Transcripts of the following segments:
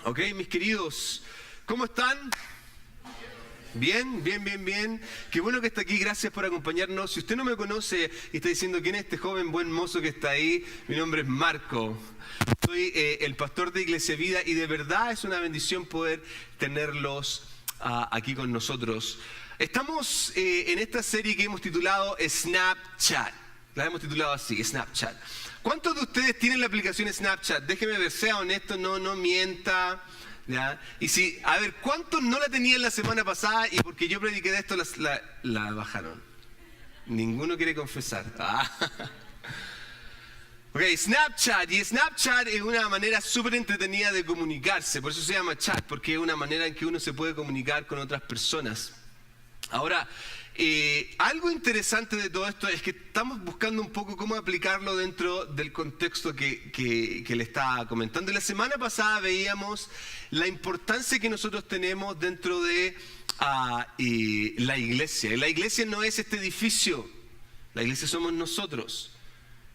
Ok, mis queridos, ¿cómo están? Bien, bien, bien, bien. Qué bueno que está aquí, gracias por acompañarnos. Si usted no me conoce y está diciendo quién es este joven buen mozo que está ahí, mi nombre es Marco. Soy el pastor de Iglesia Vida y de verdad es una bendición poder tenerlos aquí con nosotros. Estamos en esta serie que hemos titulado Snapchat. La hemos titulado así, Snapchat. ¿Cuántos de ustedes tienen la aplicación Snapchat? Déjeme ver, sea honesto, no mienta. ¿Ya? Y si, a ver, ¿cuántos no la tenían la semana pasada y porque yo prediqué de esto la bajaron? Ninguno quiere confesar. Ok, Snapchat. Y Snapchat es una manera súper entretenida de comunicarse. Por eso se llama chat, porque es una manera en que uno se puede comunicar con otras personas. Ahora, algo interesante de todo esto es que estamos buscando un poco cómo aplicarlo dentro del contexto que le estaba comentando. Y la semana pasada veíamos la importancia que nosotros tenemos dentro de la iglesia. Y la iglesia no es este edificio, la iglesia somos nosotros.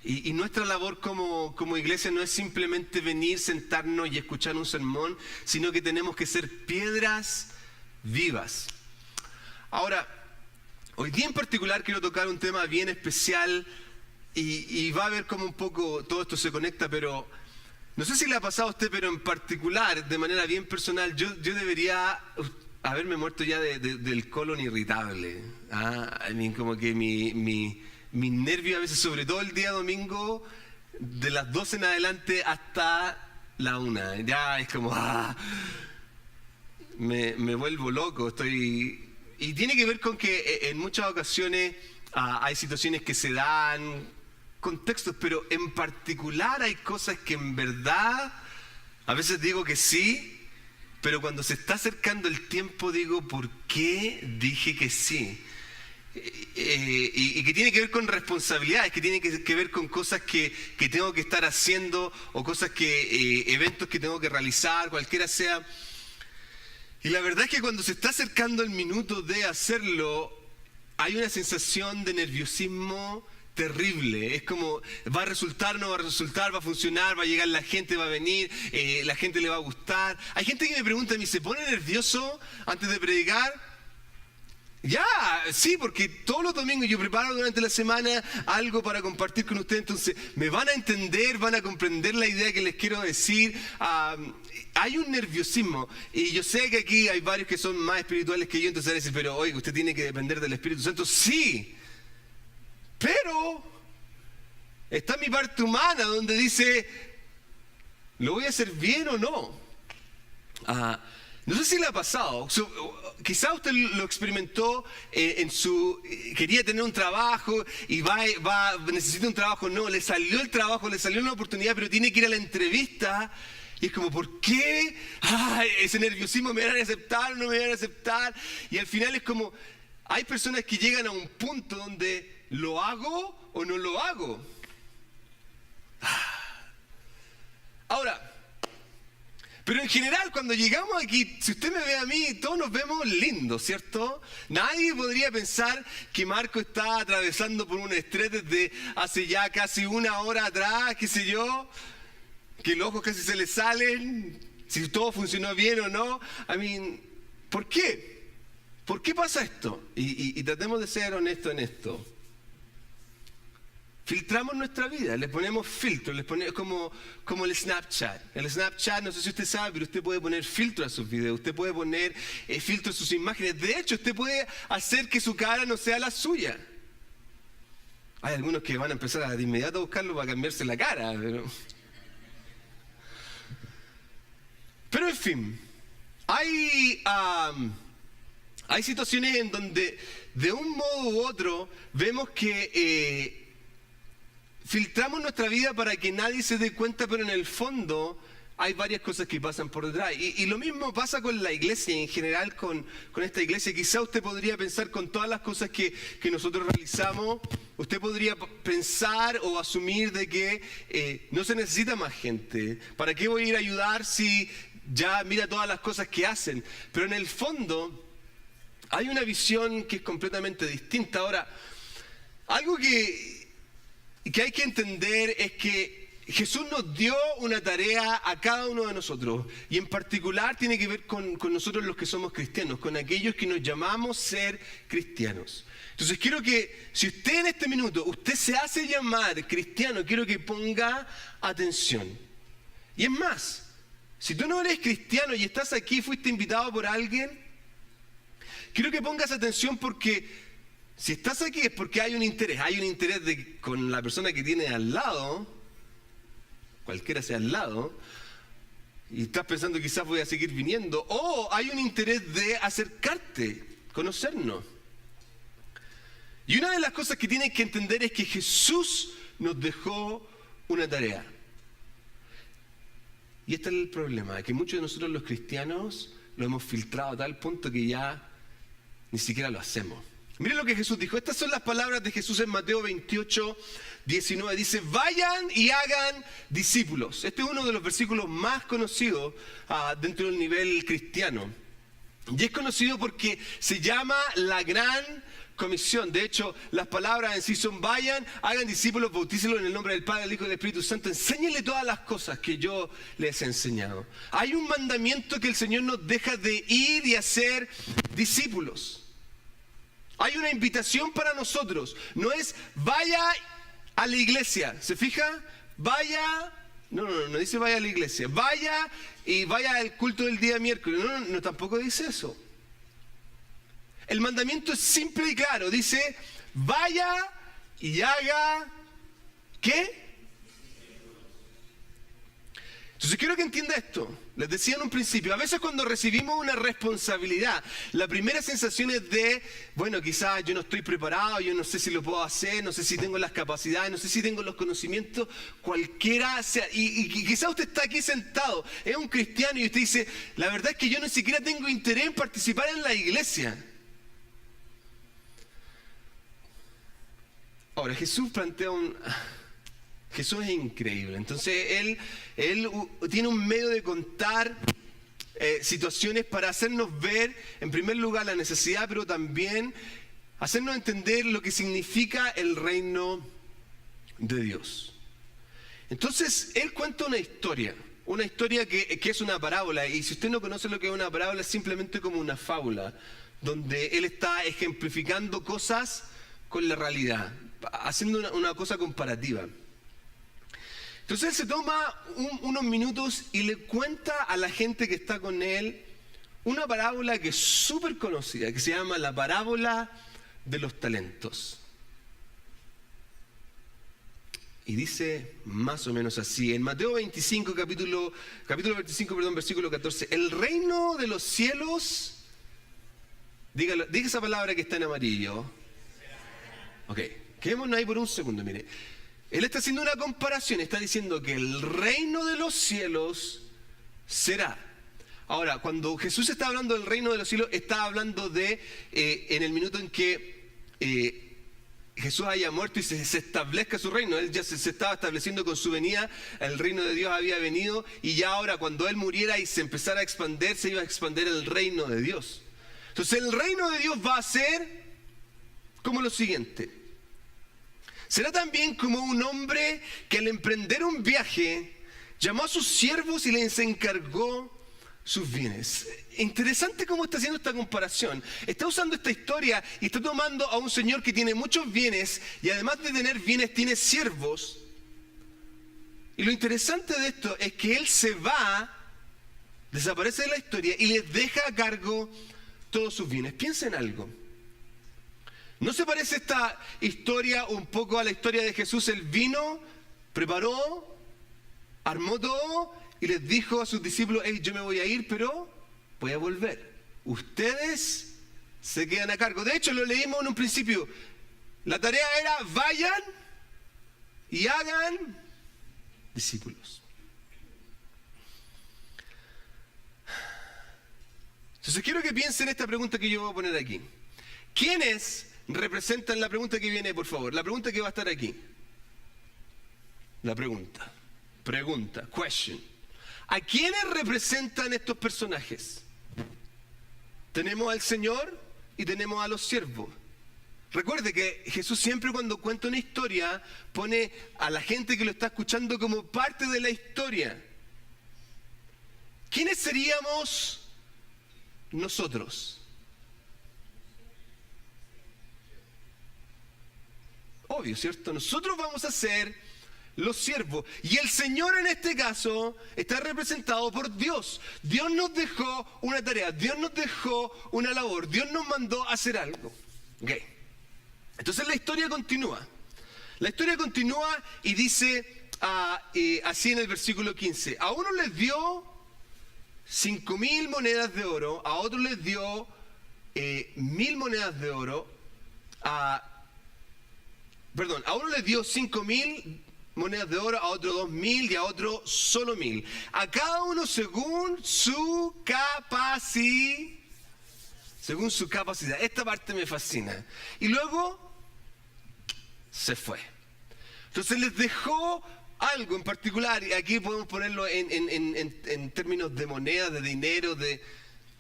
Y nuestra labor como iglesia no es simplemente venir, sentarnos y escuchar un sermón, sino que tenemos que ser piedras vivas. Ahora, hoy día en particular quiero tocar un tema bien especial y va a ver cómo un poco todo esto se conecta, pero no sé si le ha pasado a usted, pero en particular, de manera bien personal, yo debería haberme muerto ya del colon irritable. Como que mi nervio a veces, sobre todo el día domingo, de las 12 en adelante hasta la 1, ya es como, me vuelvo loco, Y tiene que ver con que en muchas ocasiones hay situaciones que se dan, contextos, pero en particular hay cosas que en verdad, a veces digo que sí, pero cuando se está acercando el tiempo digo, ¿por qué dije que sí? Y que tiene que ver con responsabilidades, que tiene que ver con cosas que tengo que estar haciendo o cosas eventos que tengo que realizar, cualquiera sea. Y la verdad es que cuando se está acercando el minuto de hacerlo, hay una sensación de nerviosismo terrible. Es como, ¿va a resultar, no va a resultar, va a funcionar, va a llegar la gente, va a venir, la gente le va a gustar? Hay gente que me pregunta a mí, ¿se pone nervioso antes de predicar? Ya, sí, porque todos los domingos yo preparo durante la semana algo para compartir con ustedes, entonces me van a entender, van a comprender la idea que les quiero decir. Hay un nerviosismo, y yo sé que aquí hay varios que son más espirituales que yo, entonces van a decir, pero oiga, usted tiene que depender del Espíritu Santo. Sí, pero está mi parte humana donde dice, ¿lo voy a hacer bien o no? No sé si le ha pasado, quizá usted lo experimentó quería tener un trabajo y necesita un trabajo, no, le salió el trabajo, le salió una oportunidad, pero tiene que ir a la entrevista y es como, ¿por qué? Ese nerviosismo, ¿me van a aceptar o no me van a aceptar? Y al final es como, hay personas que llegan a un punto donde ¿lo hago o no lo hago? Ahora, pero en general, cuando llegamos aquí, si usted me ve a mí, todos nos vemos lindos, ¿cierto? Nadie podría pensar que Marco está atravesando por un estrés desde hace ya casi una hora atrás, qué sé yo, que los ojos casi se le salen, si todo funcionó bien o no. ¿Por qué? ¿Por qué pasa esto? Y tratemos de ser honestos en esto. Filtramos nuestra vida, le ponemos filtros, como el Snapchat. El Snapchat, no sé si usted sabe, pero usted puede poner filtros a sus videos, usted puede poner filtros a sus imágenes. De hecho, usted puede hacer que su cara no sea la suya. Hay algunos que van a empezar de inmediato a buscarlo para cambiarse la cara. Pero en fin, hay situaciones en donde de un modo u otro vemos que filtramos nuestra vida para que nadie se dé cuenta, pero en el fondo hay varias cosas que pasan por detrás. Y lo mismo pasa con la iglesia, en general con esta iglesia. Quizá usted podría pensar con todas las cosas que nosotros realizamos, usted podría pensar o asumir de que no se necesita más gente. ¿Para qué voy a ir a ayudar si ya mira todas las cosas que hacen? Pero en el fondo hay una visión que es completamente distinta. Ahora, algo que hay que entender es que Jesús nos dio una tarea a cada uno de nosotros, y en particular tiene que ver con nosotros los que somos cristianos, con aquellos que nos llamamos ser cristianos. Entonces quiero que, si usted en este minuto, usted se hace llamar cristiano, quiero que ponga atención. Y es más, si tú no eres cristiano y estás aquí, fuiste invitado por alguien, quiero que pongas atención, porque si estás aquí es porque hay un interés con la persona que tiene al lado, cualquiera sea al lado, y estás pensando quizás voy a seguir viniendo, o hay un interés de acercarte, conocernos. Y una de las cosas que tienes que entender es que Jesús nos dejó una tarea. Y este es el problema, que muchos de nosotros los cristianos lo hemos filtrado a tal punto que ya ni siquiera lo hacemos. Miren lo que Jesús dijo. Estas son las palabras de Jesús en Mateo 28, 19. Dice, vayan y hagan discípulos. Este es uno de los versículos más conocidos dentro del nivel cristiano. Y es conocido porque se llama la Gran Comisión. De hecho, las palabras en sí son: vayan, hagan discípulos, bautícenlos en el nombre del Padre, del Hijo y del Espíritu Santo, enséñenle todas las cosas que yo les he enseñado. Hay un mandamiento que el Señor nos deja de ir y hacer discípulos. Hay una invitación para nosotros. No es vaya a la iglesia. ¿Se fija? Vaya. No dice vaya a la iglesia. Vaya y vaya al culto del día miércoles. No, tampoco dice eso. El mandamiento es simple y claro. Dice, vaya y haga, ¿qué? Entonces quiero que entienda esto. Les decía en un principio, a veces cuando recibimos una responsabilidad, la primera sensación es de, bueno, quizás yo no estoy preparado, yo no sé si lo puedo hacer, no sé si tengo las capacidades, no sé si tengo los conocimientos, cualquiera sea. Y quizás usted está aquí sentado, es un cristiano y usted dice, la verdad es que yo ni siquiera tengo interés en participar en la iglesia. Ahora, Jesús es increíble. Entonces, Él tiene un medio de contar situaciones para hacernos ver, en primer lugar, la necesidad, pero también hacernos entender lo que significa el reino de Dios. Entonces, Él cuenta una historia que es una parábola. Y si usted no conoce lo que es una parábola, es simplemente como una fábula, donde Él está ejemplificando cosas con la realidad, haciendo una cosa comparativa. Entonces él se toma unos minutos y le cuenta a la gente que está con él una parábola que es súper conocida, que se llama la parábola de los talentos. Y dice más o menos así, en Mateo 25, capítulo 25, versículo 14, el reino de los cielos, diga esa palabra que está en amarillo. Ok, quedémonos ahí por un segundo, mire. Él está haciendo una comparación, está diciendo que el reino de los cielos será. Ahora, cuando Jesús está hablando del reino de los cielos, está hablando de en el minuto en que Jesús haya muerto y se establezca su reino. Él ya se estaba estableciendo con su venida, el reino de Dios había venido, y ya ahora cuando Él muriera y se empezara a expandir, se iba a expandir el reino de Dios. Entonces el reino de Dios va a ser como lo siguiente. Será también como un hombre que al emprender un viaje llamó a sus siervos y les encargó sus bienes. Interesante cómo está haciendo esta comparación. Está usando esta historia y está tomando a un señor que tiene muchos bienes y además de tener bienes tiene siervos. Y lo interesante de esto es que él se va, desaparece de la historia y les deja a cargo todos sus bienes. Piensa en algo. ¿No se parece esta historia un poco a la historia de Jesús? Él vino, preparó, armó todo y les dijo a sus discípulos, hey, yo me voy a ir, pero voy a volver. Ustedes se quedan a cargo. De hecho, lo leímos en un principio. La tarea era, vayan y hagan discípulos. Entonces quiero que piensen en esta pregunta que yo voy a poner aquí. ¿Quiénes representan la pregunta que viene, por favor? La pregunta que va a estar aquí. La pregunta, question. ¿A quiénes representan estos personajes? Tenemos al Señor y tenemos a los siervos. Recuerde que Jesús siempre cuando cuenta una historia pone a la gente que lo está escuchando como parte de la historia. ¿Quiénes seríamos nosotros? Obvio, ¿cierto? Nosotros vamos a ser los siervos. Y el Señor en este caso está representado por Dios. Dios nos dejó una tarea, Dios nos dejó una labor, Dios nos mandó a hacer algo. Okay. Entonces la historia continúa. La historia continúa y dice así en el versículo 15. A uno les dio 5,000 monedas de oro, a otro les dio 1,000 monedas de oro, a uno les dio 5,000 monedas de oro, a otro 2,000 y a otro solo 1,000. A cada uno según su capacidad. Esta parte me fascina. Y luego se fue. Entonces les dejó algo en particular, y aquí podemos ponerlo en términos de moneda, de dinero,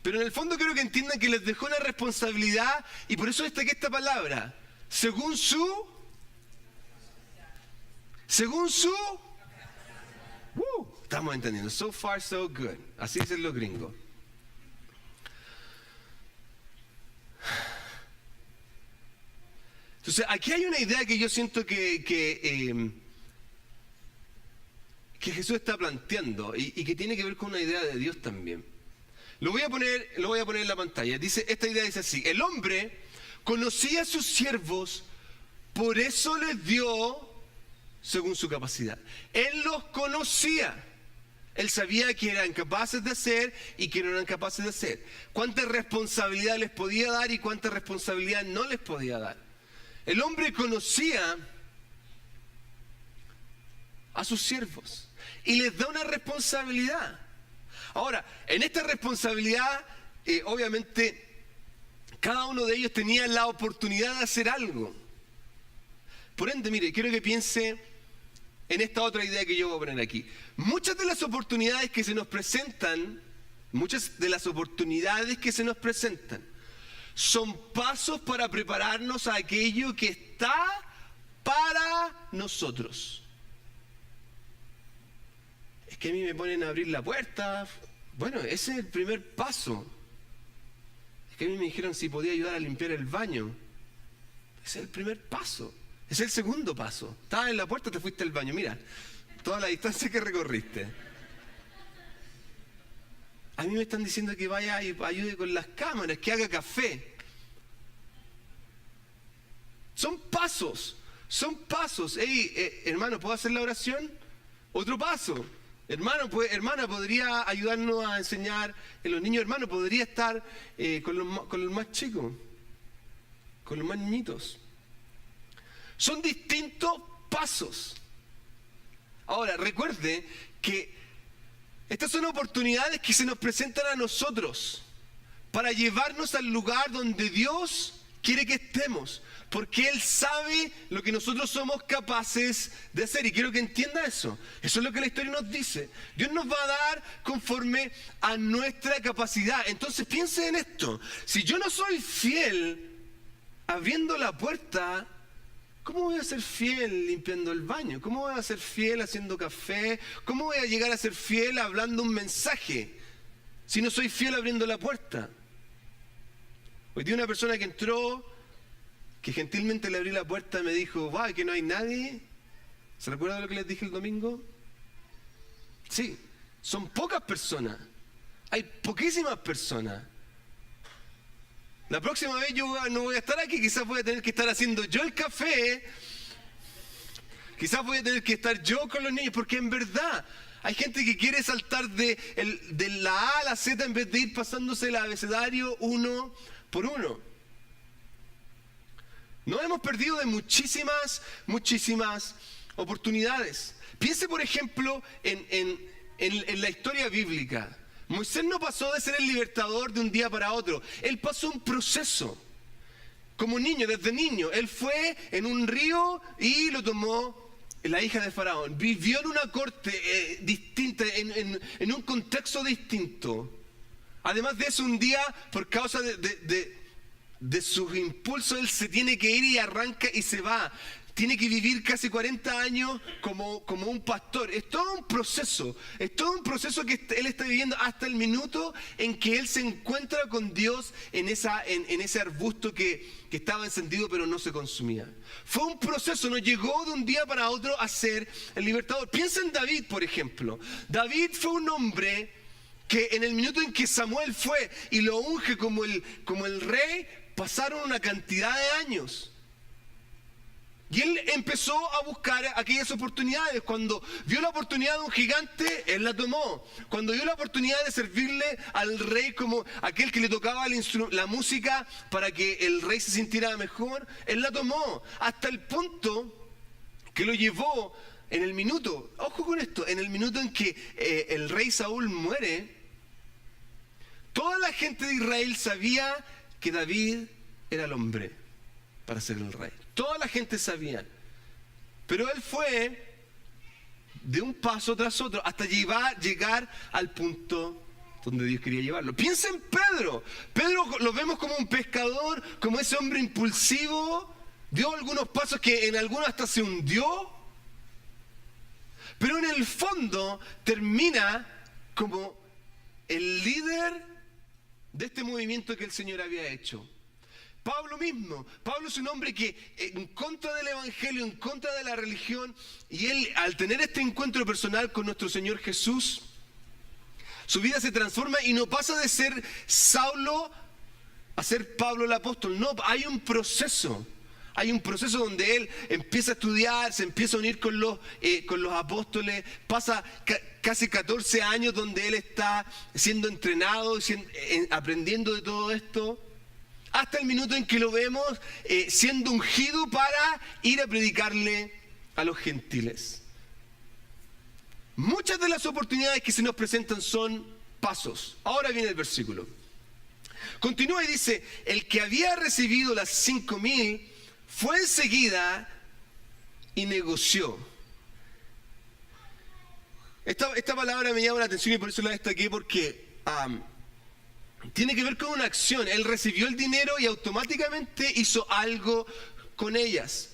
pero en el fondo creo que entiendan que les dejó una responsabilidad, y por eso destaqué esta palabra, según su estamos entendiendo, so far so good, así dicen los gringos. Entonces aquí hay una idea que yo siento que Jesús está planteando y que tiene que ver con una idea de Dios también. Lo voy a poner en la pantalla. Esta idea dice así: el hombre conocía a sus siervos, por eso les dio según su capacidad. Él los conocía. Él sabía que eran capaces de hacer y que no eran capaces de hacer. Cuánta responsabilidad les podía dar y cuánta responsabilidad no les podía dar. El hombre conocía a sus siervos y les da una responsabilidad. Ahora, en esta responsabilidad, obviamente, cada uno de ellos tenía la oportunidad de hacer algo. Por ende, mire, quiero que piense en esta otra idea que yo voy a poner aquí. Muchas de las oportunidades que se nos presentan son pasos para prepararnos a aquello que está para nosotros. Es que a mí me ponen a abrir la puerta. Bueno, ese es el primer paso. Es que a mí me dijeron si podía ayudar a limpiar el baño. Ese es el primer paso. Es el segundo paso. Estabas en la puerta, te fuiste al baño. Mira, toda la distancia que recorriste. A mí me están diciendo que vaya y ayude con las cámaras, que haga café. Son pasos. Hey, hermano, ¿puedo hacer la oración? Otro paso. Hermana, ¿podría ayudarnos a enseñar en los niños? Hermano, ¿podría estar con los más chicos? Con los más niñitos. Son distintos pasos. Ahora, recuerde que estas son oportunidades que se nos presentan a nosotros para llevarnos al lugar donde Dios quiere que estemos, porque Él sabe lo que nosotros somos capaces de hacer, y quiero que entienda eso. Eso es lo que la historia nos dice. Dios nos va a dar conforme a nuestra capacidad. Entonces piense en esto: si yo no soy fiel abriendo la puerta, ¿cómo voy a ser fiel limpiando el baño? ¿Cómo voy a ser fiel haciendo café? ¿Cómo voy a llegar a ser fiel hablando un mensaje si no soy fiel abriendo la puerta? Hoy día una persona que entró, que gentilmente le abrí la puerta y me dijo: ¡wow! ¿Que no hay nadie? ¿Se recuerda lo que les dije el domingo? Sí, son pocas personas. Hay poquísimas personas. La próxima vez yo no voy a estar aquí, quizás voy a tener que estar haciendo yo el café, quizás voy a tener que estar yo con los niños, porque en verdad hay gente que quiere saltar de la A a la Z en vez de ir pasándose el abecedario uno por uno. Nos hemos perdido de muchísimas oportunidades. Piense, por ejemplo, en la historia bíblica. Moisés no pasó de ser el libertador de un día para otro. Él pasó un proceso. Como niño, desde niño. Él fue en un río y lo tomó la hija de Faraón. Vivió en una corte distinta, en un contexto distinto. Además de eso, un día, por causa de de sus impulsos, él se tiene que ir y arranca y se va. Tiene que vivir casi 40 años como un pastor. Es todo un proceso que él está viviendo hasta el minuto en que él se encuentra con Dios en ese arbusto que estaba encendido pero no se consumía. Fue un proceso, no llegó de un día para otro a ser el libertador. Piensa en David, por ejemplo. David fue un hombre que en el minuto en que Samuel fue y lo unge como el rey, pasaron una cantidad de años. Y él empezó a buscar aquellas oportunidades. Cuando vio la oportunidad de un gigante, él la tomó. Cuando vio la oportunidad de servirle al rey como aquel que le tocaba la música para que el rey se sintiera mejor, él la tomó. Hasta el punto que lo llevó en el minuto, ojo con esto, en el minuto en que el rey Saúl muere, toda la gente de Israel sabía que David era el hombre para ser el rey. Toda la gente sabía. Pero él fue de un paso tras otro hasta llegar al punto donde Dios quería llevarlo. Piensa en Pedro. Pedro lo vemos como un pescador, como ese hombre impulsivo. Dio algunos pasos que en algunos hasta se hundió. Pero en el fondo termina como el líder de este movimiento que el Señor había hecho. Pablo mismo. Pablo es un hombre que en contra del evangelio, en contra de la religión, y él al tener este encuentro personal con nuestro Señor Jesús, su vida se transforma y no pasa de ser Saulo a ser Pablo el apóstol. No, hay un proceso. Hay un proceso donde él empieza a estudiar, se empieza a unir con los apóstoles, pasa casi 14 años donde él está siendo entrenado, aprendiendo de todo esto, hasta el minuto en que lo vemos siendo ungido para ir a predicarle a los gentiles. Muchas de las oportunidades que se nos presentan son pasos. Ahora viene el versículo. Continúa y dice, el que había recibido las 5,000 fue enseguida y negoció. Esta palabra me llama la atención y por eso la destaqué, porque tiene que ver con una acción. Él recibió el dinero y automáticamente hizo algo con ellas.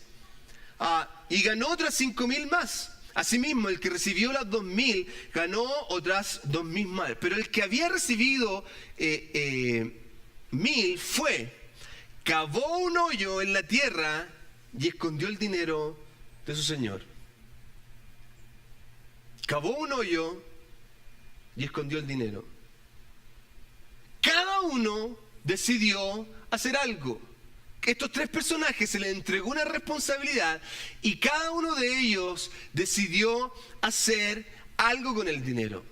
Y ganó otras 5,000 más. Asimismo, el que recibió las 2,000 ganó otras 2,000 más. Pero el que había recibido 1,000 fue, cavó un hoyo en la tierra y escondió el dinero de su señor. Cavó un hoyo y escondió el dinero. Cada uno decidió hacer algo. Estos tres personajes se les entregó una responsabilidad y cada uno de ellos decidió hacer algo con el dinero.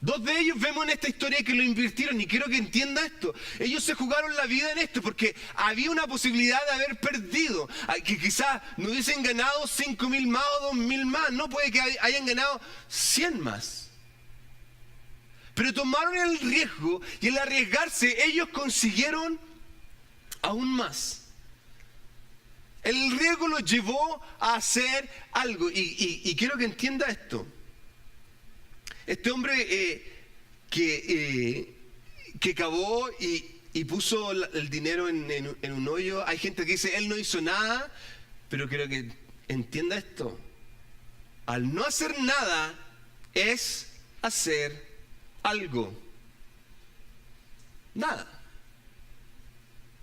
Dos de ellos vemos en esta historia que lo invirtieron, y quiero que entienda esto. Ellos se jugaron la vida en esto porque había una posibilidad de haber perdido, que quizás no hubiesen ganado 5,000 más o 2,000 más, no, puede que hayan ganado 100 más. Pero tomaron el riesgo y al arriesgarse ellos consiguieron aún más. El riesgo los llevó a hacer algo y quiero que entienda esto. Este hombre que cavó y puso el dinero en un hoyo, hay gente que dice, él no hizo nada, pero quiero que entienda esto. Al no hacer nada es hacer algo. Nada.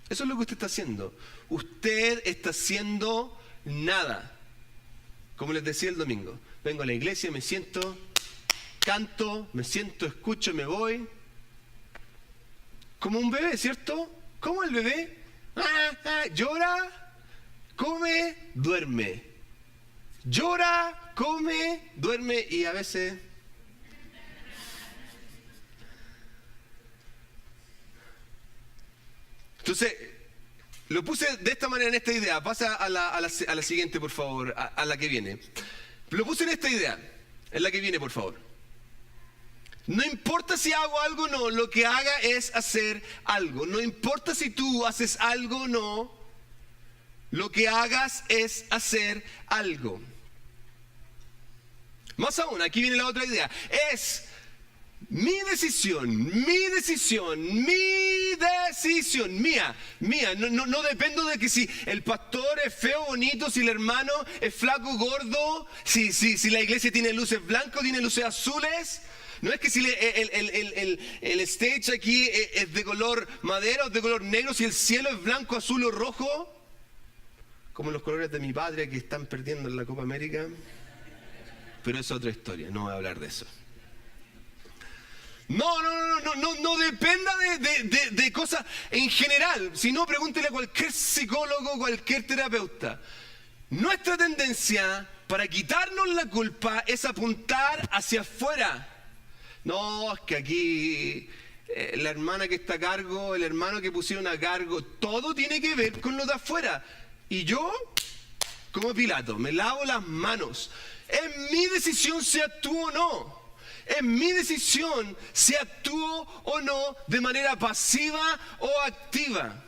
Eso es lo que usted está haciendo. Usted está haciendo nada. Como les decía el domingo, vengo a la iglesia, me siento, canto, me siento, escucho, me voy. Como un bebé, ¿cierto? ¿Cómo el bebé? Llora, come, duerme. Llora, come, duerme y a veces... Entonces, lo puse de esta manera en esta idea. Pasa a la siguiente, por favor, a la que viene. Lo puse en esta idea, en la que viene, por favor. No importa si hago algo o no, lo que haga es hacer algo. No importa si tú haces algo o no, lo que hagas es hacer algo. Más aún, aquí viene la otra idea. Es mi mía. No dependo de que si el pastor es feo o bonito, si el hermano es flaco o gordo, si la iglesia tiene luces blancas o tiene luces azules. No es que si el stage aquí es de color madera o de color negro, si el cielo es blanco, azul o rojo, como los colores de mi patria que están perdiendo en la Copa América. Pero es otra historia, no voy a hablar de eso. No dependa de cosas en general. Si no, pregúntele a cualquier psicólogo, cualquier terapeuta. Nuestra tendencia para quitarnos la culpa es apuntar hacia afuera. No, es que aquí la hermana que está a cargo, el hermano que pusieron a cargo, todo tiene que ver con lo de afuera. Y yo, como Pilato, me lavo las manos. Es mi decisión si actúo o no. Es mi decisión si actúo o no de manera pasiva o activa.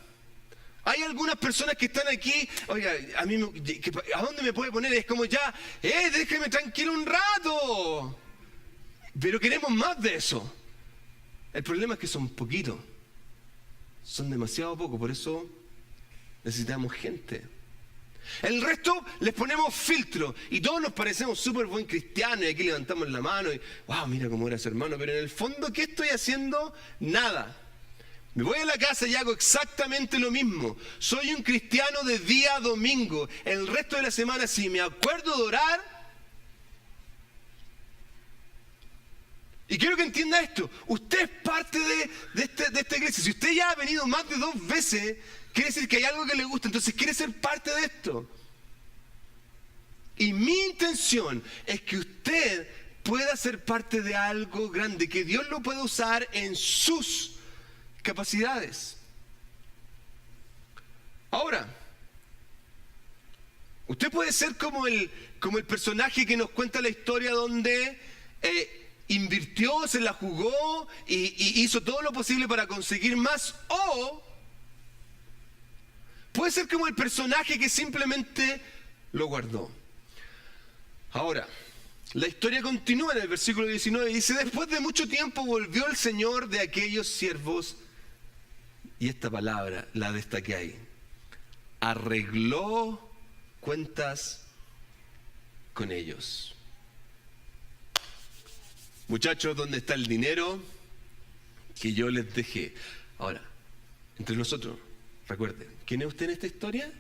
Hay algunas personas que están aquí, oiga, ¿a dónde me puede poner? Es como ya, déjeme tranquilo un rato. Pero queremos más de eso. El problema es que son poquitos. Son demasiado pocos, por eso necesitamos gente. El resto les ponemos filtro y todos nos parecemos súper buen cristianos y aquí levantamos la mano y wow, mira cómo era ese hermano, pero en el fondo, ¿qué estoy haciendo? Nada. Me voy a la casa y hago exactamente lo mismo. Soy un cristiano de día a domingo. El resto de la semana, si me acuerdo de orar. Y quiero que entienda esto. Usted es parte de esta iglesia. Si usted ya ha venido más de 2 veces, quiere decir que hay algo que le gusta. Entonces quiere ser parte de esto. Y mi intención es que usted pueda ser parte de algo grande. Que Dios lo pueda usar en sus capacidades. Ahora, usted puede ser como el personaje que nos cuenta la historia donde invirtió, se la jugó y hizo todo lo posible para conseguir más, o puede ser como el personaje que simplemente lo guardó. Ahora, la historia continúa en el versículo 19 y dice: después de mucho tiempo volvió el Señor de aquellos siervos, y esta palabra la destaqué ahí, arregló cuentas con ellos. Muchachos, ¿dónde está el dinero que yo les dejé? Ahora, entre nosotros, recuerden, ¿quién es usted en esta historia?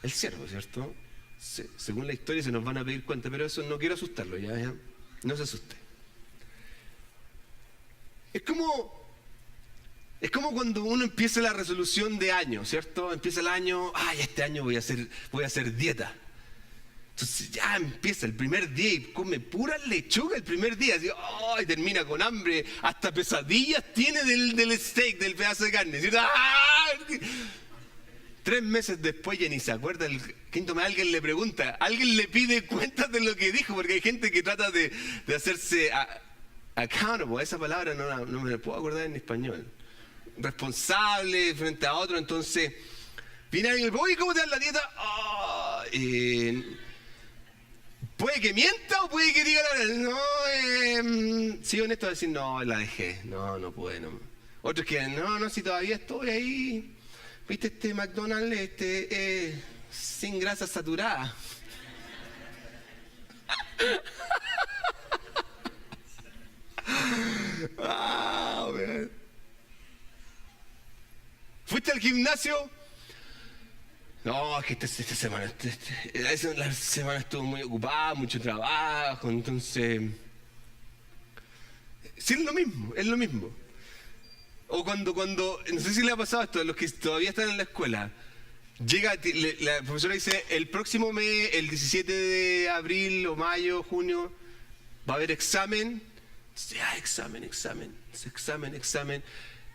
El siervo, ¿cierto? Sí, según la historia se nos van a pedir cuenta, pero eso no quiero asustarlo, ya, no se asuste. Es como cuando uno empieza la resolución de año, ¿cierto? Empieza el año, este año voy a hacer dieta. Entonces ya empieza el primer día y come pura lechuga el primer día. Así, y termina con hambre, hasta pesadillas tiene del steak, del pedazo de carne. ¿Cierto? 3 meses después ya ni se acuerda. El quinto mes alguien le pregunta, alguien le pide cuentas de lo que dijo, porque hay gente que trata de hacerse accountable. Esa palabra no me la puedo acordar en español. Responsable frente a otro. Entonces viene alguien y dice: oye, ¿cómo te da la dieta? Puede que mienta o puede que diga la verdad. Sí, honesto, decir, no, la dejé. No pude. No. Otros que, no, si todavía estoy ahí. ¿Viste este McDonald's? Sin grasa saturada. ¿Fuiste al gimnasio? No, es que esta semana, la semana estuvo muy ocupada, mucho trabajo, entonces... Sí, es lo mismo. O cuando, no sé si le ha pasado esto a los que todavía están en la escuela, llega, la profesora dice, el próximo mes, el 17 de abril o mayo, junio, va a haber examen. Examen.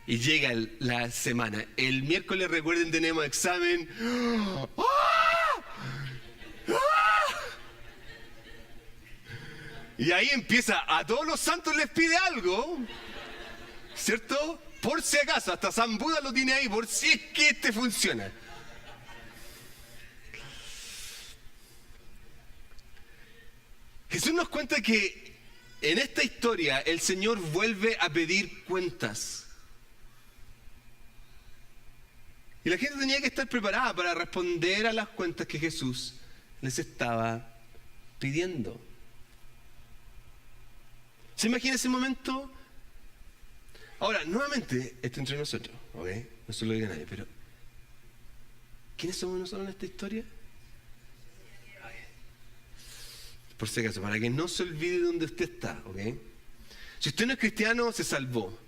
Y llega la semana. El miércoles, recuerden, tenemos examen. Y ahí empieza, a todos los santos les pide algo, ¿cierto? Por si acaso, hasta San Buda lo tiene ahí, por si es que funciona. Jesús nos cuenta que en esta historia el Señor vuelve a pedir cuentas. Y la gente tenía que estar preparada para responder a las cuentas que Jesús les estaba pidiendo. ¿Se imagina ese momento? Ahora, nuevamente, esto entre nosotros, ¿ok? No se lo diga a nadie, pero ¿quiénes somos nosotros en esta historia? Por si acaso, para que no se olvide de dónde usted está, ¿ok? Si usted no es cristiano, se salvó.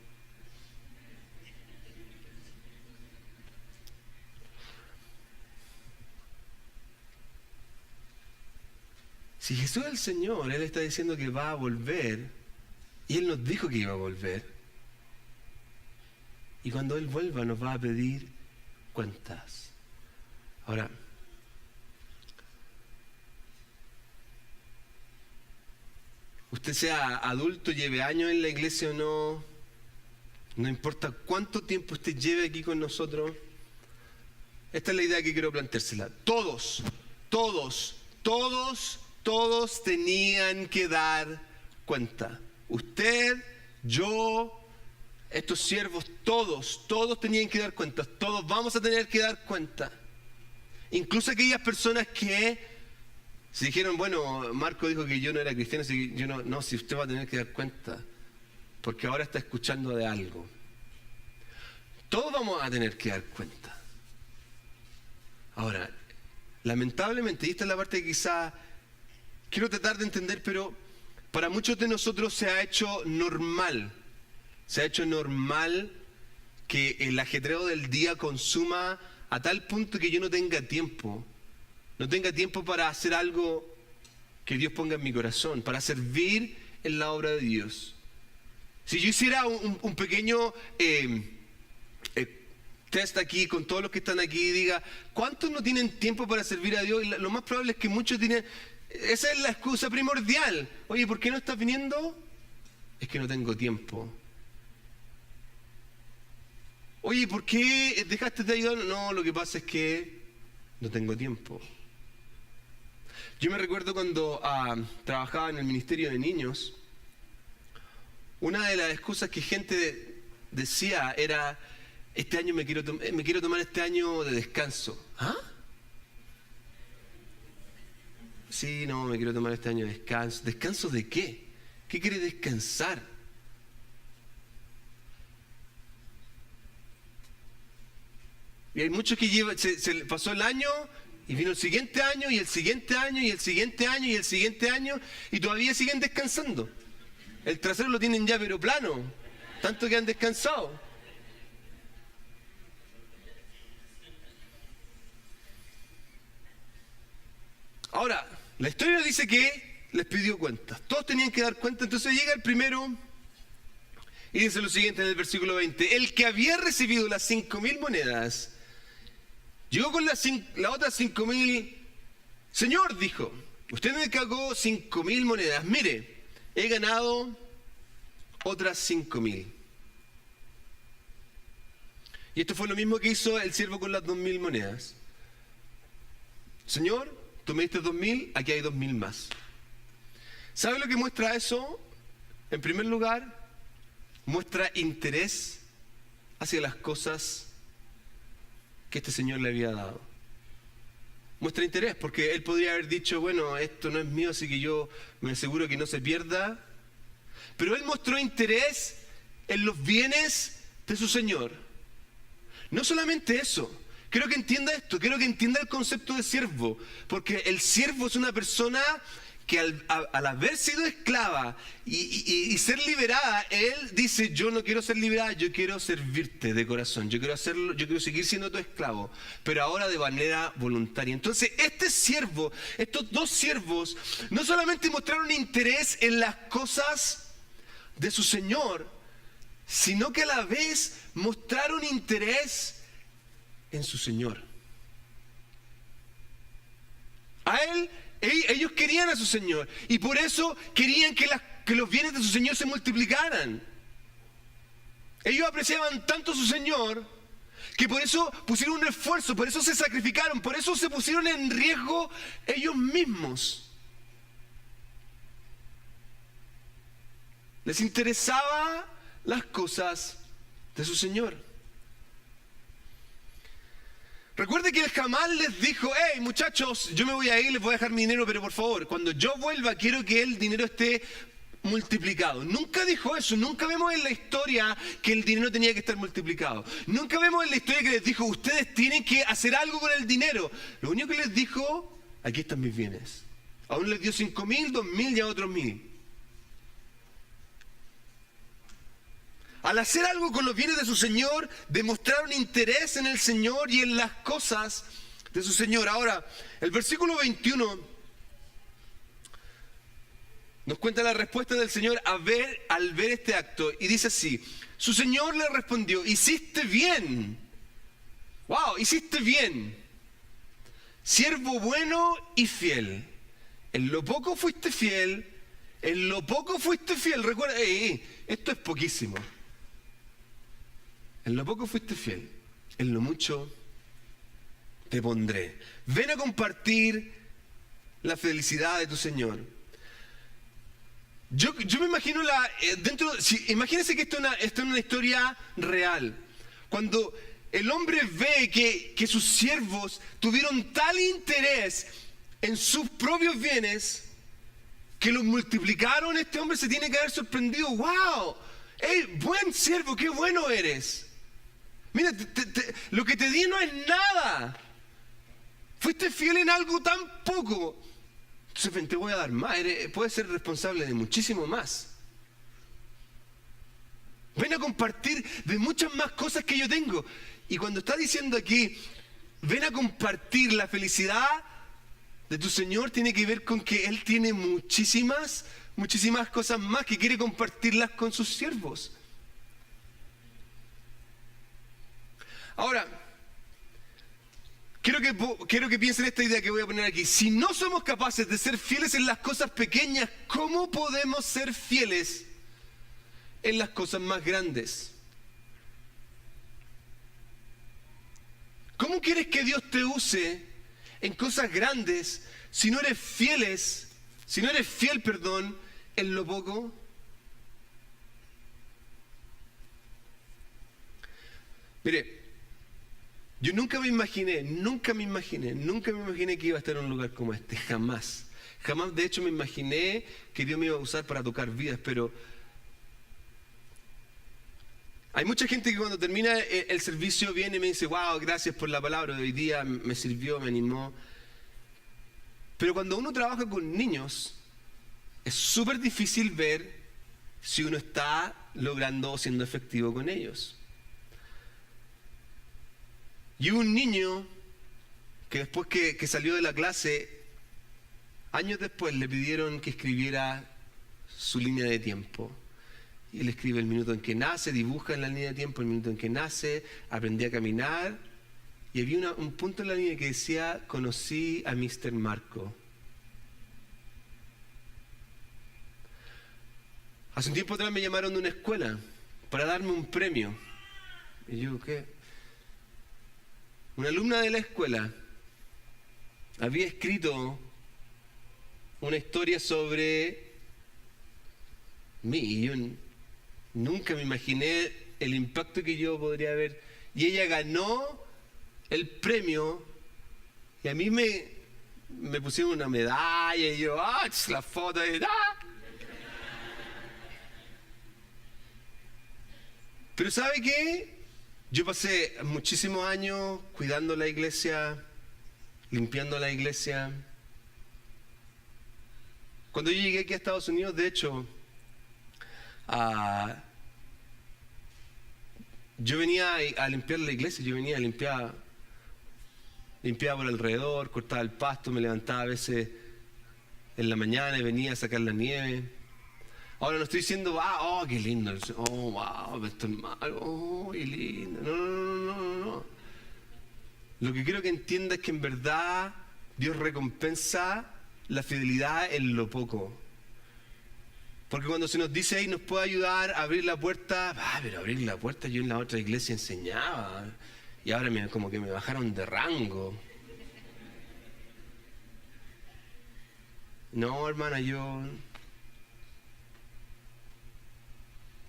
Si Jesús es el Señor, Él está diciendo que va a volver, y Él nos dijo que iba a volver, y cuando Él vuelva nos va a pedir cuentas. Ahora, usted sea adulto, lleve años en la iglesia o no, no importa cuánto tiempo usted lleve aquí con nosotros, esta es la idea que quiero planteársela. Todos tenían que dar cuenta. Usted, yo, estos siervos, todos tenían que dar cuenta. Todos vamos a tener que dar cuenta. Incluso aquellas personas que se dijeron, bueno, Marco dijo que yo no era cristiano, así que yo no, si usted va a tener que dar cuenta, porque ahora está escuchando de algo. Todos vamos a tener que dar cuenta. Ahora, lamentablemente, y esta es la parte que quizá quiero tratar de entender, pero para muchos de nosotros se ha hecho normal que el ajetreo del día consuma a tal punto que yo no tenga tiempo para hacer algo que Dios ponga en mi corazón, para servir en la obra de Dios. Si yo hiciera un pequeño test aquí con todos los que están aquí y diga, ¿cuántos no tienen tiempo para servir a Dios? Y lo más probable es que muchos tienen. Esa es la excusa primordial. Oye, ¿por qué no estás viniendo? Es que no tengo tiempo. Oye, ¿por qué dejaste de ayudar? No, lo que pasa es que no tengo tiempo. Yo me recuerdo cuando trabajaba en el Ministerio de Niños, una de las excusas que gente decía era, este año me quiero tomar este año de descanso. ¿Ah? Sí, no, me quiero tomar este año de descanso. ¿Descanso de qué? ¿Qué quiere descansar? Y hay muchos que se pasó el año y vino el siguiente año y el siguiente año y el siguiente año y el siguiente año y todavía siguen descansando. El trasero lo tienen ya pero plano, tanto que han descansado. Ahora, la historia dice que les pidió cuentas. Todos tenían que dar cuenta. Entonces llega el primero y dice lo siguiente en el versículo 20. El que había recibido las 5,000 monedas, llegó con las otras 5,000. Señor, dijo, usted me cagó 5,000 monedas. Mire, he ganado otras 5,000. Y esto fue lo mismo que hizo el siervo con las 2,000 monedas. Señor, tú me diste 2,000, aquí hay 2,000 más. ¿Sabe lo que muestra eso? En primer lugar, muestra interés hacia las cosas que este señor le había dado. Muestra interés, porque él podría haber dicho, bueno, esto no es mío, así que yo me aseguro que no se pierda. Pero él mostró interés en los bienes de su señor. No solamente eso. Quiero que entienda esto, quiero que entienda el concepto de siervo, porque el siervo es una persona que al haber sido esclava y ser liberada, él dice, yo no quiero ser liberada, yo quiero servirte de corazón, yo quiero seguir siendo tu esclavo, pero ahora de manera voluntaria. Entonces, estos dos siervos, no solamente mostraron interés en las cosas de su Señor, sino que a la vez mostraron interés en su Señor. Ellos querían a su Señor y por eso querían que los bienes de su Señor se multiplicaran. Ellos apreciaban tanto a su Señor que por eso pusieron un esfuerzo, por eso se sacrificaron, por eso se pusieron en riesgo ellos mismos. Les interesaba las cosas de su Señor. Recuerde que él jamás les dijo, hey muchachos, yo me voy a ir, les voy a dejar mi dinero, pero por favor, cuando yo vuelva quiero que el dinero esté multiplicado. Nunca dijo eso, nunca vemos en la historia que el dinero tenía que estar multiplicado. Nunca vemos en la historia que les dijo, ustedes tienen que hacer algo con el dinero. Lo único que les dijo, aquí están mis bienes. A uno les dio 5,000, 2,000 y a otros 1,000. Al hacer algo con los bienes de su Señor, demostraron interés en el Señor y en las cosas de su Señor. Ahora, el versículo 21 nos cuenta la respuesta del Señor al ver este acto. Y dice así, su Señor le respondió, hiciste bien. Wow, hiciste bien. Siervo bueno y fiel. En lo poco fuiste fiel. En lo poco fuiste fiel. Recuerda, esto es poquísimo. En lo poco fuiste fiel, en lo mucho te pondré. Ven a compartir la felicidad de tu Señor. Yo me imagino imagínense que esto es una historia real. Cuando el hombre ve que sus siervos tuvieron tal interés en sus propios bienes que los multiplicaron, este hombre se tiene que haber sorprendido. ¡Wow! ¡Hey, buen siervo, qué bueno eres! Mira, lo que te di no es nada. Fuiste fiel en algo tan poco. Entonces te voy a dar más. Puedes ser responsable de muchísimo más. Ven a compartir de muchas más cosas que yo tengo. Y cuando está diciendo aquí, ven a compartir la felicidad de tu Señor, tiene que ver con que Él tiene muchísimas cosas más que quiere compartirlas con sus siervos. Ahora, quiero que piensen esta idea que voy a poner aquí. Si no somos capaces de ser fieles en las cosas pequeñas, ¿cómo podemos ser fieles en las cosas más grandes? ¿Cómo quieres que Dios te use en cosas grandes si no eres fiel, en lo poco? Mire, yo nunca me imaginé que iba a estar en un lugar como este, jamás. Jamás, de hecho, me imaginé que Dios me iba a usar para tocar vidas, pero hay mucha gente que cuando termina el servicio viene y me dice, wow, gracias por la palabra de hoy día, me sirvió, me animó. Pero cuando uno trabaja con niños, es súper difícil ver si uno está logrando o siendo efectivo con ellos. Y hubo un niño que después que salió de la clase, años después le pidieron que escribiera su línea de tiempo. Y él escribe el minuto en que nace, dibuja en la línea de tiempo el minuto en que nace, aprendí a caminar. Y había un punto en la línea que decía, conocí a Mr. Marco. Hace un tiempo atrás me llamaron de una escuela para darme un premio. Y yo, ¿qué? Una alumna de la escuela había escrito una historia sobre mí y yo nunca me imaginé el impacto que yo podría haber. Y ella ganó el premio y a mí me pusieron una medalla y yo, la foto de... Pero ¿sabe qué? Yo pasé muchísimos años cuidando la iglesia, limpiando la iglesia. Cuando yo llegué aquí a Estados Unidos, de hecho, yo venía a limpiar la iglesia, yo venía a limpiaba por alrededor, cortaba el pasto, me levantaba a veces en la mañana y venía a sacar la nieve. Ahora no estoy diciendo, qué lindo, wow, esto es malo, qué lindo. No. Lo que quiero que entienda es que en verdad Dios recompensa la fidelidad en lo poco. Porque cuando se nos dice ahí nos puede ayudar a abrir la puerta, pero abrir la puerta, yo en la otra iglesia enseñaba y ahora como que me bajaron de rango. No, hermana,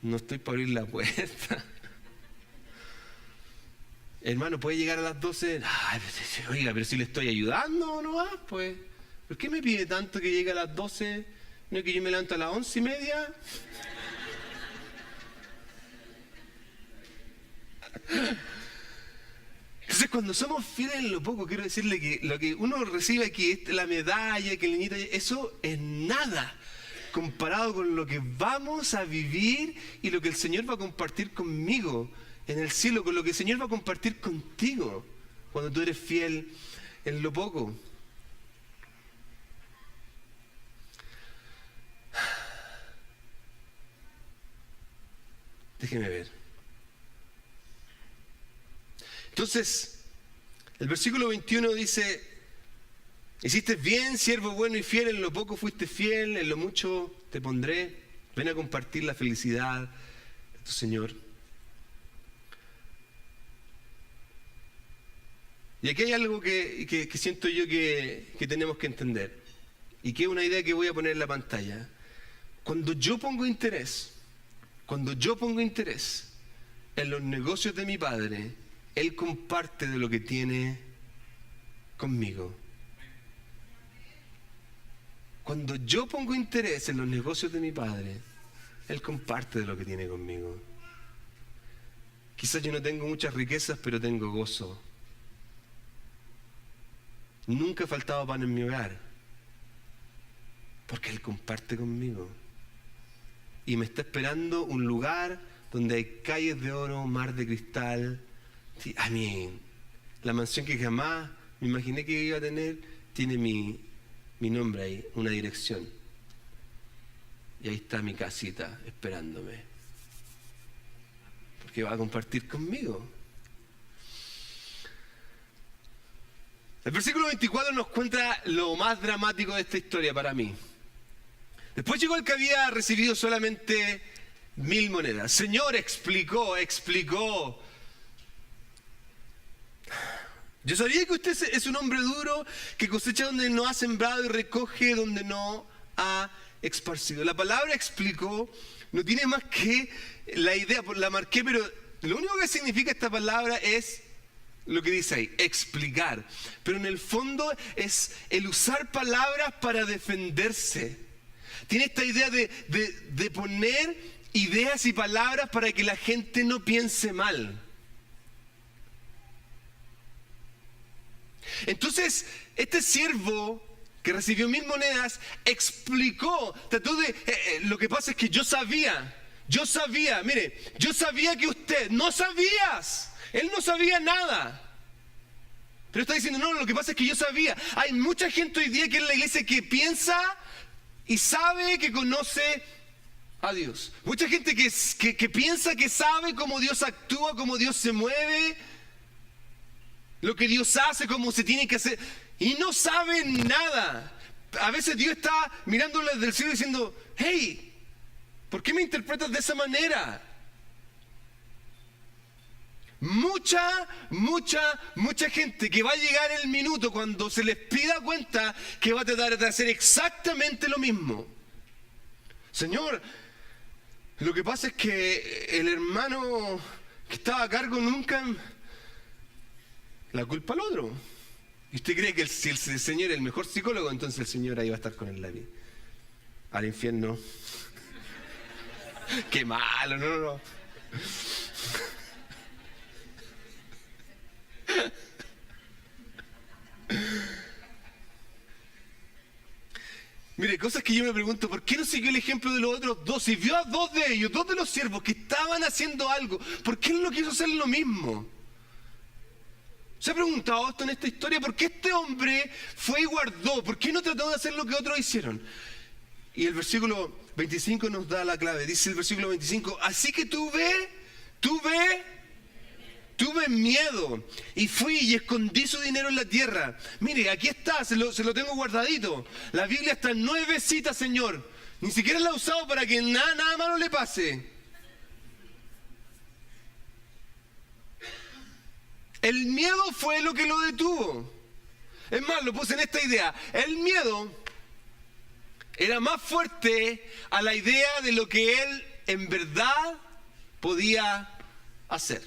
no estoy para abrir la puerta. Hermano, ¿puede llegar a las 12? Ay, oiga, pero si le estoy ayudando, no va, pues. ¿Por qué me pide tanto que llegue a las 12? ¿No es que yo me levanto a las 11:30? Entonces, cuando somos fieles en lo poco, quiero decirle que lo que uno recibe aquí, la medalla, que el niñito, eso es nada comparado con lo que vamos a vivir y lo que el Señor va a compartir conmigo en el cielo, con lo que el Señor va a compartir contigo cuando tú eres fiel en lo poco. Déjeme ver. Entonces, el versículo 21 dice: hiciste bien, siervo bueno y fiel, en lo poco fuiste fiel, en lo mucho te pondré. Ven a compartir la felicidad de tu Señor. Y aquí hay algo que siento yo que tenemos que entender, y que es una idea que voy a poner en la pantalla. Cuando yo pongo interés en los negocios de mi Padre, Él comparte de lo que tiene conmigo. Cuando yo pongo interés en los negocios de mi Padre, Él comparte de lo que tiene conmigo. Quizás yo no tengo muchas riquezas, pero tengo gozo. Nunca ha faltado pan en mi hogar, porque Él comparte conmigo. Y me está esperando un lugar donde hay calles de oro, mar de cristal. Sí, amén. La mansión que jamás me imaginé que iba a tener tiene mi nombre ahí, una dirección. Y ahí está mi casita esperándome, porque va a compartir conmigo. El versículo 24 nos cuenta lo más dramático de esta historia para mí. Después llegó el que había recibido solamente 1000 monedas. Señor, explicó. Yo sabía que usted es un hombre duro, que cosecha donde no ha sembrado y recoge donde no ha esparcido. La palabra explicó no tiene más que la idea, la marqué, pero lo único que significa esta palabra es lo que dice ahí, explicar. Pero en el fondo es el usar palabras para defenderse. Tiene esta idea de poner ideas y palabras para que la gente no piense mal. Entonces, este siervo que recibió 1000 monedas explicó, trató de, lo que pasa es que yo sabía que usted no sabías. Él no sabía nada. Pero está diciendo, no, lo que pasa es que yo sabía. Hay mucha gente hoy día que en la iglesia que piensa y sabe que conoce a Dios. Mucha gente que piensa que sabe cómo Dios actúa, cómo Dios se mueve, lo que Dios hace, cómo se tiene que hacer, y no sabe nada. A veces Dios está mirándole desde el cielo diciendo, hey, ¿por qué me interpretas de esa manera? Mucha gente que va a llegar el minuto cuando se les pida cuenta que va a tratar de hacer exactamente lo mismo. Señor, lo que pasa es que el hermano que estaba a cargo nunca la culpa al otro. Y usted cree que si el Señor es el mejor psicólogo, entonces el Señor ahí va a estar con el lápiz. Al infierno. Qué malo, no. Mire, cosas que yo me pregunto, ¿por qué no siguió el ejemplo de los otros dos? Si vio a dos de ellos, dos de los siervos que estaban haciendo algo, ¿por qué él no quiso hacer lo mismo? ¿Se ha preguntado esto en esta historia? ¿Por qué este hombre fue y guardó? ¿Por qué no trató de hacer lo que otros hicieron? Y el versículo 25 nos da la clave. Dice el versículo 25, así que tuve miedo y fui y escondí su dinero en la tierra. Mire, aquí está, se lo tengo guardadito. La Biblia está en 9 citas, Señor. Ni siquiera la ha usado para que nada malo le pase. El miedo fue lo que lo detuvo. Es más, lo puse en esta idea. El miedo era más fuerte a la idea de lo que él en verdad podía hacer.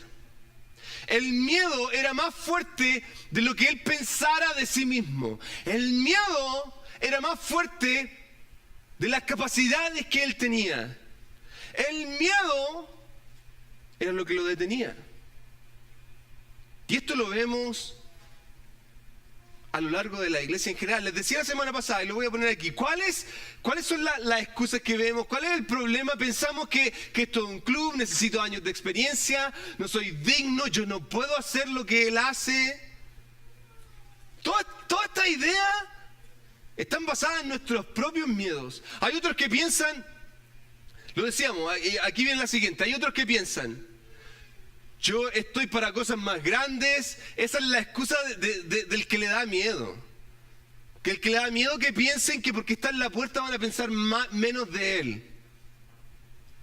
El miedo era más fuerte de lo que él pensara de sí mismo. El miedo era más fuerte de las capacidades que él tenía. El miedo era lo que lo detenía. Y esto lo vemos a lo largo de la iglesia en general. Les decía la semana pasada, y lo voy a poner aquí, ¿cuáles son las excusas que vemos? ¿Cuál es el problema? Pensamos que esto es un club, necesito años de experiencia, no soy digno, yo no puedo hacer lo que él hace. Toda esta idea están basadas en nuestros propios miedos. Hay otros que piensan, lo decíamos, aquí viene la siguiente, hay otros que piensan, yo estoy para cosas más grandes. Esa es la excusa del que le da miedo. Que el que le da miedo que piensen que porque está en la puerta van a pensar menos de él.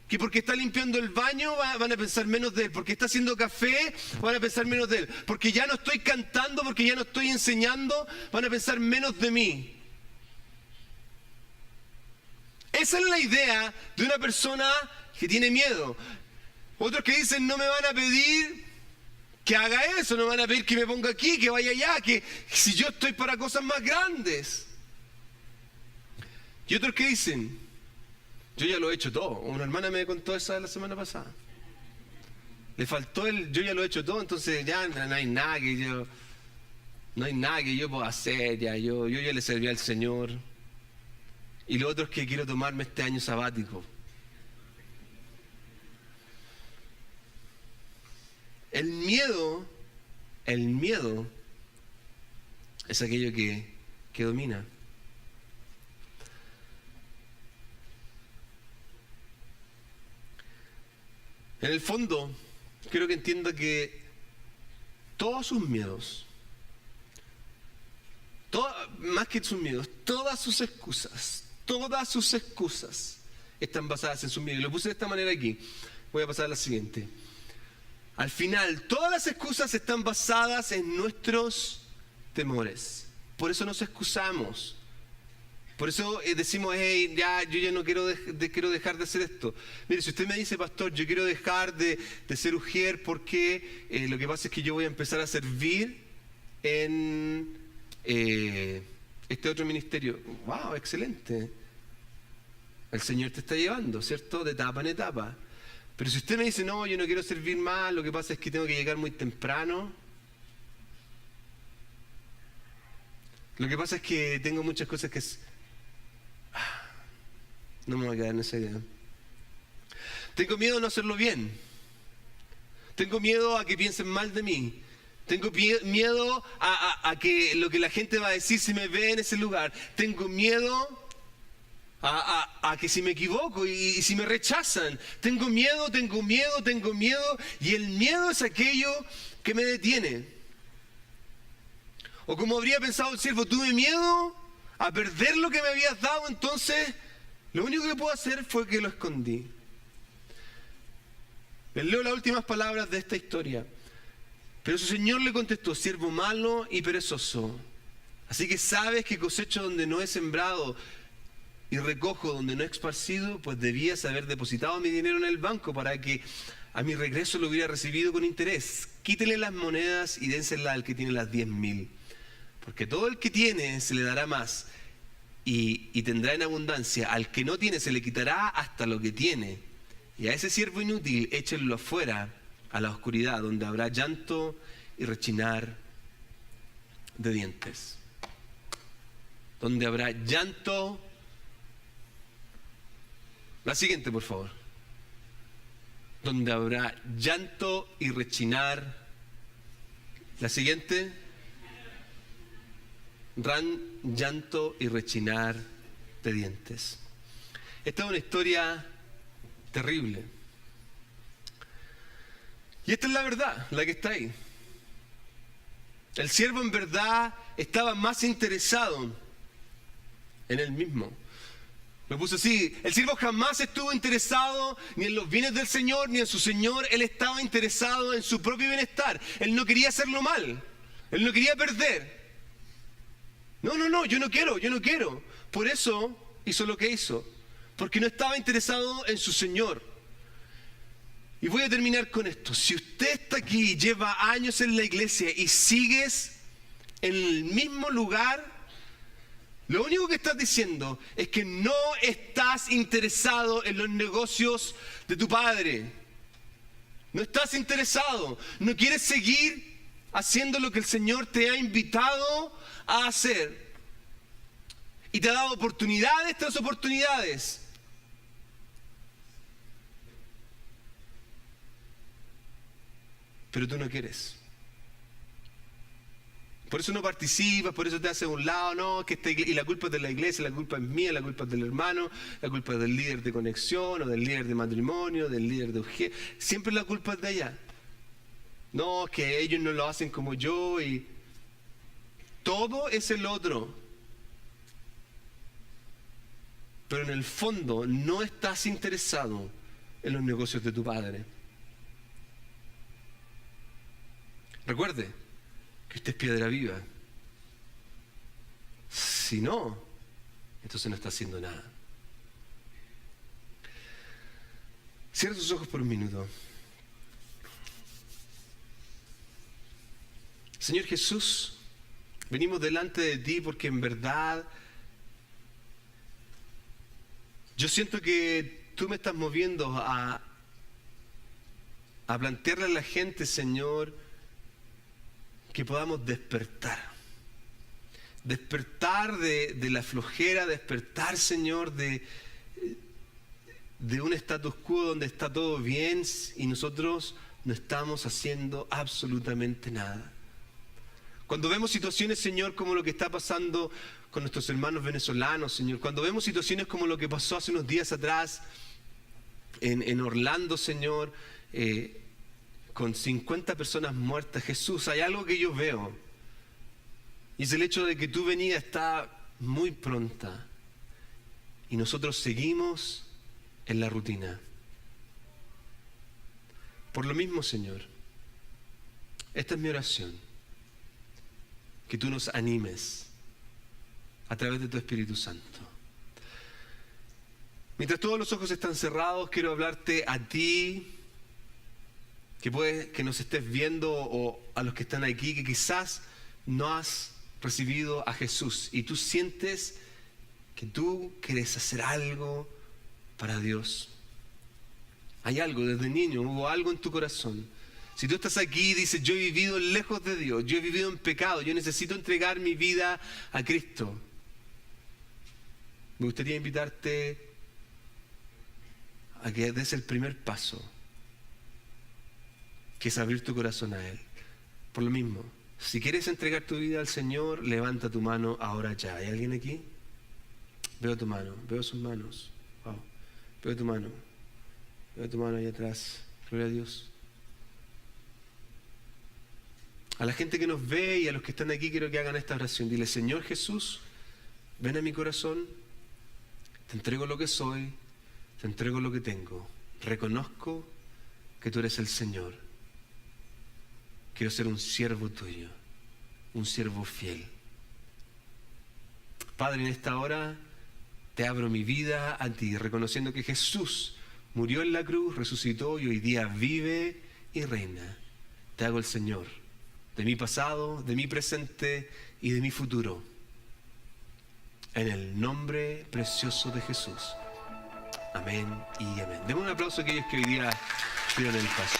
Que porque está limpiando el baño van a pensar menos de él. Porque está haciendo café van a pensar menos de él. Porque ya no estoy cantando, porque ya no estoy enseñando, van a pensar menos de mí. Esa es la idea de una persona que tiene miedo. Otros que dicen, no me van a pedir que haga eso, no me van a pedir que me ponga aquí, que vaya allá, que si yo estoy para cosas más grandes. Y otros que dicen, yo ya lo he hecho todo. Una hermana me contó esa la semana pasada. Le faltó yo ya lo he hecho todo, entonces ya no hay nada que yo pueda hacer, yo ya le serví al Señor. Y lo otro es que quiero tomarme este año sabático. El miedo es aquello que domina. En el fondo, quiero que entienda que todos sus miedos, más que sus miedos, todas sus excusas están basadas en sus miedos. Y lo puse de esta manera aquí. Voy a pasar a la siguiente. Al final, todas las excusas están basadas en nuestros temores. Por eso nos excusamos. Por eso decimos, hey, yo ya no quiero dejar de hacer esto. Mire, si usted me dice, pastor, yo quiero dejar de ser ujier porque lo que pasa es que yo voy a empezar a servir en este otro ministerio. ¡Wow! Excelente. El Señor te está llevando, ¿cierto? De etapa en etapa. Pero si usted me dice, no, yo no quiero servir más, lo que pasa es que tengo que llegar muy temprano. Lo que pasa es que tengo muchas cosas que... No me voy a quedar en esa idea. Tengo miedo a no hacerlo bien. Tengo miedo a que piensen mal de mí. Tengo miedo a que lo que la gente va a decir si me ve en ese lugar. Tengo miedo a que si me equivoco y si me rechazan. Tengo miedo. Y el miedo es aquello que me detiene. O como habría pensado el siervo, tuve miedo a perder lo que me habías dado, entonces lo único que puedo hacer fue que lo escondí. Les leo las últimas palabras de esta historia. Pero su señor le contestó, siervo malo y perezoso. Así que sabes que cosecho donde no he sembrado y recojo donde no he esparcido, pues debías haber depositado mi dinero en el banco para que a mi regreso lo hubiera recibido con interés. Quítele las monedas y dénselas al que tiene las 10,000. Porque todo el que tiene se le dará más y tendrá en abundancia. Al que no tiene se le quitará hasta lo que tiene. Y a ese siervo inútil échenlo afuera a la oscuridad, donde habrá llanto y rechinar de dientes. Donde habrá llanto. La siguiente, por favor. Donde habrá llanto y rechinar. La siguiente. Llanto y rechinar de dientes. Esta es una historia terrible. Y esta es la verdad, la que está ahí. El siervo en verdad estaba más interesado en él mismo. Lo puso así, el siervo jamás estuvo interesado ni en los bienes del Señor, ni en su Señor. Él estaba interesado en su propio bienestar. Él no quería hacerlo mal. Él no quería perder. No, yo no quiero. Por eso hizo lo que hizo. Porque no estaba interesado en su Señor. Y voy a terminar con esto. Si usted está aquí y lleva años en la iglesia y sigues en el mismo lugar, lo único que estás diciendo es que no estás interesado en los negocios de tu padre. No estás interesado. No quieres seguir haciendo lo que el Señor te ha invitado a hacer. Y te ha dado oportunidades tras oportunidades. Pero tú no quieres. Por eso no participas, por eso te haces a un lado, no, que y la culpa es de la iglesia, la culpa es mía, la culpa es del hermano, la culpa es del líder de conexión, o del líder de matrimonio, del líder de UG. Siempre la culpa es de allá. No, que ellos no lo hacen como yo y todo es el otro. Pero en el fondo no estás interesado en los negocios de tu padre. Recuerde que usted es piedra viva. Si no, entonces no está haciendo nada. Cierra tus ojos por un minuto. Señor Jesús, venimos delante de ti porque en verdad yo siento que tú me estás moviendo a plantearle a la gente, Señor, que podamos despertar. Despertar de la flojera, despertar, Señor, de un status quo donde está todo bien y nosotros no estamos haciendo absolutamente nada. Cuando vemos situaciones, Señor, como lo que está pasando con nuestros hermanos venezolanos, Señor, cuando vemos situaciones como lo que pasó hace unos días atrás en Orlando, Señor, con 50 personas muertas, Jesús, hay algo que yo veo. Y es el hecho de que tu venida está muy pronta. Y nosotros seguimos en la rutina. Por lo mismo, Señor, esta es mi oración. Que tú nos animes a través de tu Espíritu Santo. Mientras todos los ojos están cerrados, quiero hablarte a ti, que nos estés viendo, o a los que están aquí, que quizás no has recibido a Jesús y tú sientes que tú quieres hacer algo para Dios. Hay algo, desde niño hubo algo en tu corazón. Si tú estás aquí y dices, yo he vivido lejos de Dios, yo he vivido en pecado, yo necesito entregar mi vida a Cristo, me gustaría invitarte a que des el primer paso, que es abrir tu corazón a Él. Por lo mismo, si quieres entregar tu vida al Señor, levanta tu mano ahora ya. ¿Hay alguien aquí? Veo tu mano, veo sus manos. Wow. Veo tu mano ahí atrás. Gloria a Dios. A la gente que nos ve y a los que están aquí, quiero que hagan esta oración. Dile, Señor Jesús, ven a mi corazón, te entrego lo que soy, te entrego lo que tengo. Reconozco que tú eres el Señor. Quiero ser un siervo tuyo, un siervo fiel. Padre, en esta hora te abro mi vida a ti, reconociendo que Jesús murió en la cruz, resucitó y hoy día vive y reina. Te hago el Señor de mi pasado, de mi presente y de mi futuro. En el nombre precioso de Jesús. Amén y amén. Demos un aplauso a aquellos que hoy día dieron el paso.